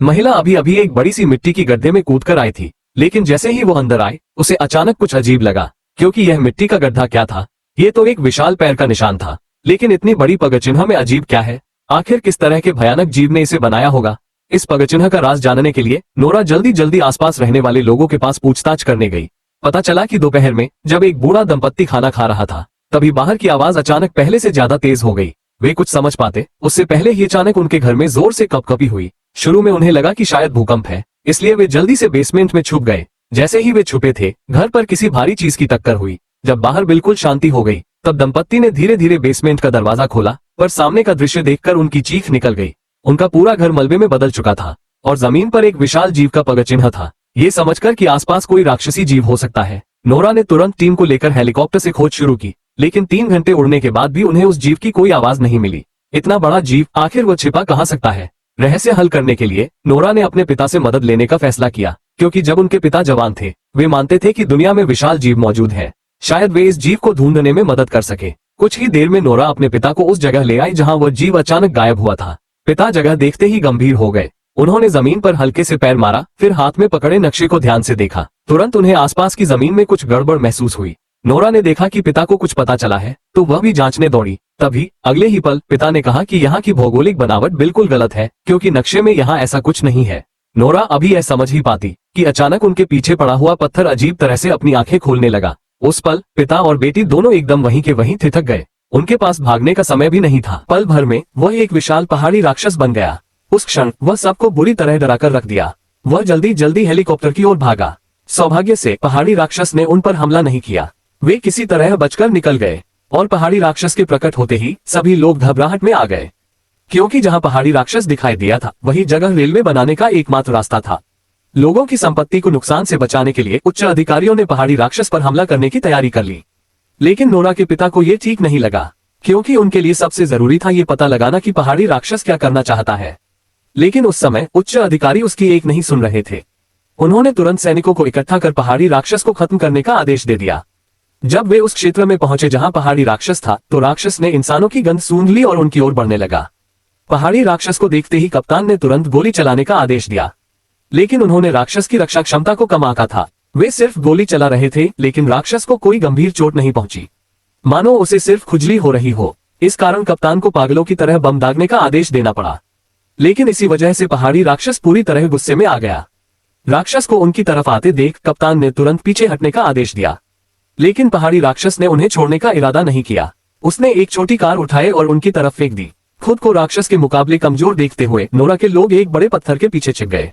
महिला अभी अभी एक बड़ी सी मिट्टी की गड्ढे में कूदकर आई थी, लेकिन जैसे ही वो अंदर आए उसे अचानक कुछ अजीब लगा, क्योंकि यह मिट्टी का गड्ढा क्या था? ये तो एक विशाल पैर का निशान था, लेकिन इतनी बड़ी पगचिन्ह में अजीब क्या है? आखिर किस तरह के भयानक जीव ने इसे बनाया होगा? इस पगचिन्ह का राज जानने के लिए नोरा जल्दी जल्दी आसपास रहने वाले लोगों के पास पूछताछ करने गई। पता चला कि दोपहर में जब एक बूढ़ा दंपत्ति खाना खा रहा था, तभी बाहर की आवाज अचानक पहले से ज्यादा तेज हो गई। वे कुछ समझ पाते उससे पहले ही अचानक उनके घर में जोर से कपकपी हुई। शुरू में उन्हें लगा कि शायद भूकंप है, इसलिए वे जल्दी से बेसमेंट में छुप गए। जैसे ही वे छुपे थे, घर पर किसी भारी चीज की टक्कर हुई। जब बाहर बिल्कुल शांति हो गई, तब दंपत्ति ने धीरे धीरे बेसमेंट का दरवाजा खोला, पर सामने का दृश्य देखकर उनकी चीख निकल गई। उनका पूरा घर मलबे में बदल चुका था और जमीन पर एक विशाल जीव का पगचिन्ह था। ये समझकर कि आसपास कोई राक्षसी जीव हो सकता है, नोरा ने तुरंत टीम को लेकर हेलीकॉप्टर से खोज शुरू की, लेकिन 3 घंटे उड़ने के बाद भी उन्हें उस जीव की कोई आवाज नहीं मिली। इतना बड़ा जीव आखिर वो छिपा कहाँ सकता है? रहस्य हल करने के लिए नोरा ने अपने पिता से मदद लेने का फैसला किया, क्योंकि जब उनके पिता जवान थे, वे मानते थे कि दुनिया में विशाल जीव मौजूद है। शायद वे इस जीव को ढूंढने में मदद कर सके। कुछ ही देर में नोरा अपने पिता को उस जगह ले आई जहां वह जीव अचानक गायब हुआ था। पिता जगह देखते ही गंभीर हो गए। उन्होंने जमीन पर हल्के से पैर मारा, फिर हाथ में पकड़े नक्शे को ध्यान से देखा। तुरंत उन्हें आसपास की जमीन में कुछ गड़बड़ महसूस हुई। नोरा ने देखा कि पिता को कुछ पता चला है, तो वह भी जांचने दौड़ी। तभी अगले ही पल पिता ने कहा कि यहाँ की भौगोलिक बनावट बिल्कुल गलत है, क्योंकि नक्शे में यहाँ ऐसा कुछ नहीं है। नोरा अभी यह समझ ही पाती कि अचानक उनके पीछे पड़ा हुआ पत्थर अजीब तरह से अपनी आंखें खोलने लगा। उस पल पिता और बेटी दोनों एकदम वहीं के वहीं ठिठक गए। उनके पास भागने का समय भी नहीं था। पल भर में वह एक विशाल पहाड़ी राक्षस बन गया। उस क्षण वह सबको बुरी तरह डराकर रख दिया। वह जल्दी जल्दी हेलीकॉप्टर की ओर भागा। सौभाग्य से पहाड़ी राक्षस ने उन पर हमला नहीं किया। वे किसी तरह बचकर निकल गए और पहाड़ी राक्षस के प्रकट होते ही सभी लोग घबराहट में आ गए, क्योंकि जहां पहाड़ी राक्षस दिखाई दिया था वही जगह रेलवे बनाने का एकमात्र रास्ता था। लोगों की संपत्ति को नुकसान से बचाने के लिए उच्च अधिकारियों ने पहाड़ी राक्षस पर हमला करने की तैयारी कर ली। लेकिन नोरा के पिता को ये ठीक नहीं लगा, क्योंकि उनके लिए सबसे जरूरी था ये पता लगाना कि पहाड़ी राक्षस क्या करना चाहता है। लेकिन उस समय उच्च अधिकारी उसकी एक नहीं सुन रहे थे। उन्होंने तुरंत सैनिकों को इकट्ठा कर पहाड़ी राक्षस को खत्म करने का आदेश दे दिया। जब वे उस क्षेत्र में पहुंचे जहां पहाड़ी राक्षस था, तो राक्षस ने इंसानों की गंध सूंघ ली और उनकी ओर बढ़ने लगा। पहाड़ी राक्षस को देखते ही कप्तान ने तुरंत गोली चलाने का आदेश दिया, लेकिन उन्होंने राक्षस की रक्षा क्षमता को कम आंका था। वे सिर्फ गोली चला रहे थे, लेकिन राक्षस को कोई गंभीर चोट नहीं पहुंची, मानो उसे सिर्फ खुजली हो रही हो। इस कारण कप्तान को पागलों की तरह बम दागने का आदेश देना पड़ा। लेकिन इसी वजह से पहाड़ी राक्षस पूरी तरह गुस्से में आ गया। राक्षस को उनकी तरफ आते देख कप्तान ने तुरंत पीछे हटने का आदेश दिया, लेकिन पहाड़ी राक्षस ने उन्हें छोड़ने का इरादा नहीं किया। उसने एक छोटी कार उठाए और उनकी तरफ फेंक दी। खुद को राक्षस के मुकाबले कमजोर देखते हुए नोरा के लोग एक बड़े पत्थर के पीछे छिप गए,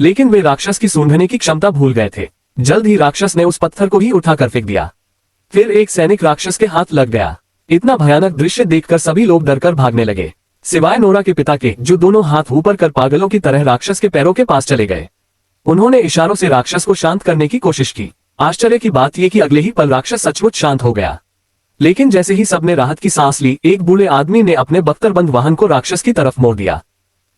लेकिन वे राक्षस की सूंघने की क्षमता भूल गए थे। जल्द ही राक्षस ने उस पत्थर को ही उठाकर फेंक दिया। फिर एक सैनिक राक्षस के हाथ लग गया। इतना भयानक दृश्य देखकर सभी लोग डरकर भागने लगे, सिवाय नोरा के पिता के, जो दोनों हाथ ऊपर कर पागलों की तरह राक्षस के पैरों के पास चले गए। उन्होंने इशारों से राक्षस को शांत करने की कोशिश की। आश्चर्य की बात यह कि अगले ही पल राक्षस सचमुच शांत हो गया। लेकिन जैसे ही सबने राहत की सांस ली, एक बूढ़े आदमी ने अपने बख्तरबंद वाहन को राक्षस की तरफ मोड़ दिया।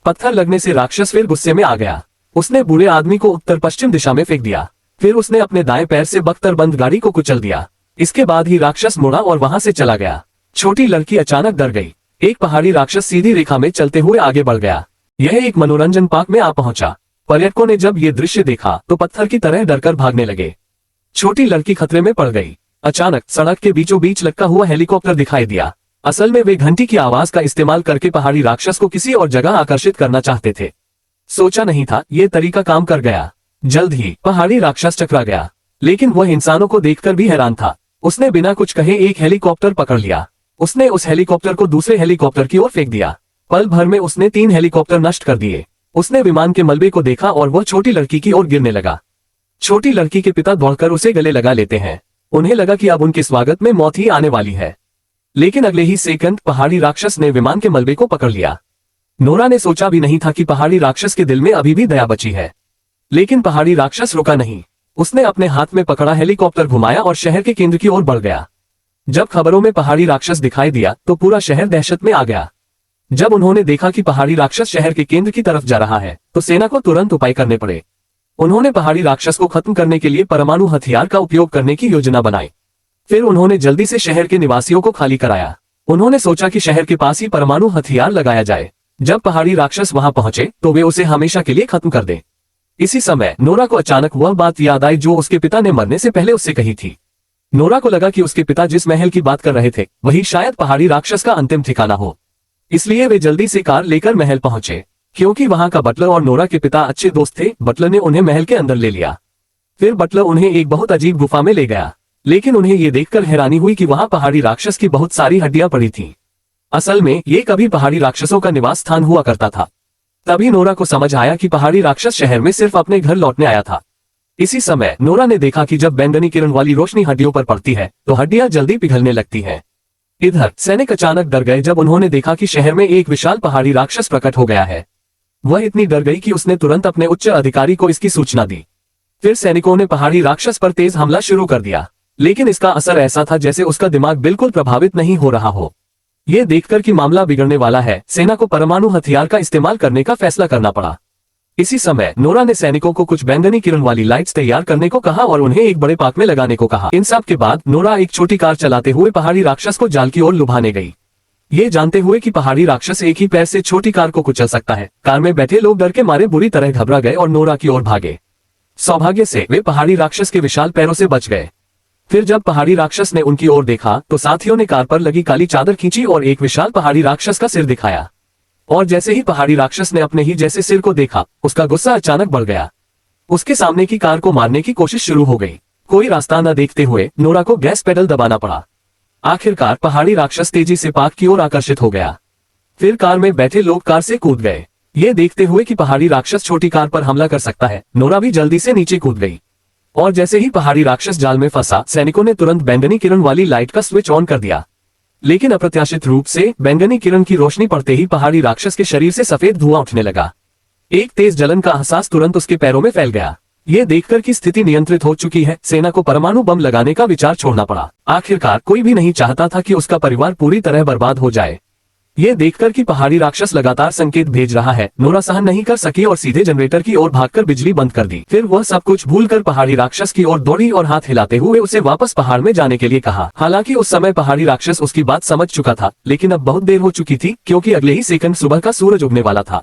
पत्थर लगने से राक्षस फिर गुस्से में आ गया। उसने बूढ़े आदमी को उत्तर पश्चिम दिशा में फेंक दिया। फिर उसने अपने दाएं पैर से बख्तरबंद गाड़ी को कुचल दिया। इसके बाद ही राक्षस मुड़ा और वहां से चला गया। छोटी लड़की अचानक डर गई। एक पहाड़ी राक्षस सीधी रेखा में चलते हुए आगे बढ़ गया। यह एक मनोरंजन पार्क में आ पहुंचा। पर्यटकों ने जब ये दृश्य देखा तो पत्थर की तरह डरकर भागने लगे। छोटी लड़की खतरे में पड़ गई। अचानक सड़क के बीचों बीच लटका हुआ हेलीकॉप्टर दिखाई दिया। असल में वे घंटी की आवाज का इस्तेमाल करके पहाड़ी राक्षस को किसी और जगह आकर्षित करना चाहते थे। सोचा नहीं था ये तरीका काम कर गया। जल्द ही पहाड़ी राक्षस टकरा गया, लेकिन वह इंसानों को देखकर भी हैरान था। उसने बिना कुछ कहे एक हेलीकॉप्टर पकड़ लिया। उसने उस हेलीकॉप्टर को दूसरे हेलीकॉप्टर की ओर फेंक दिया। पल भर में उसने 3 हेलीकॉप्टर नष्ट कर दिए। उसने विमान के मलबे को देखा और वह छोटी लड़की की ओर गिरने लगा। छोटी लड़की के पिता दौड़कर उसे गले लगा लेते हैं। उन्हें लगा कि अब उनके स्वागत में मौत ही आने वाली है, लेकिन अगले ही सेकंड पहाड़ी राक्षस ने विमान के मलबे को पकड़ लिया। नोरा ने सोचा भी नहीं था कि पहाड़ी राक्षस के दिल में अभी भी दया बची है, लेकिन पहाड़ी राक्षस रुका नहीं। उसने अपने हाथ में पकड़ा हेलीकॉप्टर घुमाया और शहर के केंद्र की ओर बढ़ गया। जब खबरों में पहाड़ी राक्षस दिखाई दिया तो पूरा शहर दहशत में आ गया। जब उन्होंने देखा कि पहाड़ी राक्षस शहर के केंद्र की तरफ जा रहा है, तो सेना को तुरंत उपाय करने पड़े। उन्होंने पहाड़ी राक्षस को खत्म करने के लिए परमाणु हथियार का उपयोग करने की योजना बनाई। फिर उन्होंने जल्दी से शहर के निवासियों को खाली कराया। उन्होंने सोचा कि शहर के पास ही परमाणु हथियार लगाया जाए। जब पहाड़ी राक्षस वहां पहुंचे तो वे उसे हमेशा के लिए खत्म कर दें। इसी समय नोरा को अचानक वह बात याद आई जो उसके पिता ने मरने से पहले उससे कही थी। नोरा को लगा कि उसके पिता जिस महल की बात कर रहे थे वही शायद पहाड़ी राक्षस का अंतिम ठिकाना हो। इसलिए वे जल्दी से कार लेकर महल पहुंचे। क्योंकि वहां का बटलर और नोरा के पिता अच्छे दोस्त थे, बटलर ने उन्हें महल के अंदर ले लिया। फिर बटलर उन्हें एक बहुत अजीब गुफा में ले गया, लेकिन उन्हें ये देखकर हैरानी हुई कि वहां पहाड़ी राक्षस की बहुत सारी हड्डियां पड़ी थीं। असल में ये कभी पहाड़ी राक्षसों का निवास स्थान हुआ करता था। तभी नोरा को समझ आया कि पहाड़ी राक्षस शहर में सिर्फ अपने घर लौटने आया था। इसी समय नोरा ने देखा कि जब बैंगनी किरण वाली रोशनी हड्डियों पर पड़ती है तो हड्डियां जल्दी पिघलने लगती हैं। इधर सैनिक अचानक डर गए जब उन्होंने देखा कि शहर में एक विशाल पहाड़ी राक्षस प्रकट हो गया है। वह इतनी डर गई कि उसने तुरंत अपने उच्च अधिकारी को इसकी सूचना दी। फिर सैनिकों ने पहाड़ी राक्षस पर तेज हमला शुरू कर दिया, लेकिन इसका असर ऐसा था जैसे उसका दिमाग बिल्कुल प्रभावित नहीं हो रहा हो। ये देखकर कि मामला बिगड़ने वाला है, सेना को परमाणु हथियार का इस्तेमाल करने का फैसला करना पड़ा। इसी समय नोरा ने सैनिकों को कुछ बैंगनी किरण वाली लाइट्स तैयार करने को कहा और उन्हें एक बड़े पार्क में लगाने को कहा। इन सब के बाद नोरा एक छोटी कार चलाते हुए पहाड़ी राक्षस को जाल की ओर लुभाने गई, ये जानते हुए कि पहाड़ी राक्षस एक ही पैर से छोटी कार को कुचल सकता है। कार में बैठे लोग डर के मारे बुरी तरह घबरा गए और नोरा की ओर भागे। सौभाग्य से वे पहाड़ी राक्षस के विशाल पैरों से बच गए। फिर जब पहाड़ी राक्षस ने उनकी ओर देखा तो साथियों ने कार पर लगी काली चादर खींची और एक विशाल पहाड़ी राक्षस का सिर दिखाया। और जैसे ही पहाड़ी राक्षस ने अपने ही जैसे सिर को देखा, उसका गुस्सा अचानक बढ़ गया। उसके सामने की कार को मारने की कोशिश शुरू हो गई। कोई रास्ता न देखते हुए नोरा को गैस पेडल दबाना पड़ा। आखिरकार पहाड़ी राक्षस तेजी से पार्क की ओर आकर्षित हो गया। फिर कार में बैठे लोग कार से कूद गए। ये देखते हुए कि पहाड़ी राक्षस छोटी कार पर हमला कर सकता है, नोरा भी जल्दी से नीचे कूद गई। और जैसे ही पहाड़ी राक्षस जाल में फंसा, सैनिकों ने तुरंत बैंगनी किरण वाली लाइट का स्विच ऑन कर दिया। लेकिन अप्रत्याशित रूप से बैंगनी किरण की रोशनी पड़ते ही पहाड़ी राक्षस के शरीर से सफेद धुआं उठने लगा। एक तेज जलन का एहसास तुरंत उसके पैरों में फैल गया। ये देखकर कि स्थिति नियंत्रित हो चुकी है, सेना को परमाणु बम लगाने का विचार छोड़ना पड़ा। आखिरकार कोई भी नहीं चाहता था कि उसका परिवार पूरी तरह बर्बाद हो जाए। ये देखकर कि पहाड़ी राक्षस लगातार संकेत भेज रहा है, नोरा सहन नहीं कर सकी और सीधे जनरेटर की ओर भागकर बिजली बंद कर दी। फिर वह सब कुछ भूलकर पहाड़ी राक्षस की ओर दौड़ी और हाथ हिलाते हुए उसे वापस पहाड़ में जाने के लिए कहा। हालांकि उस समय पहाड़ी राक्षस उसकी बात समझ चुका था, लेकिन अब बहुत देर हो चुकी थी क्योंकि अगले ही सेकंड सुबह का सूरज उगने वाला था।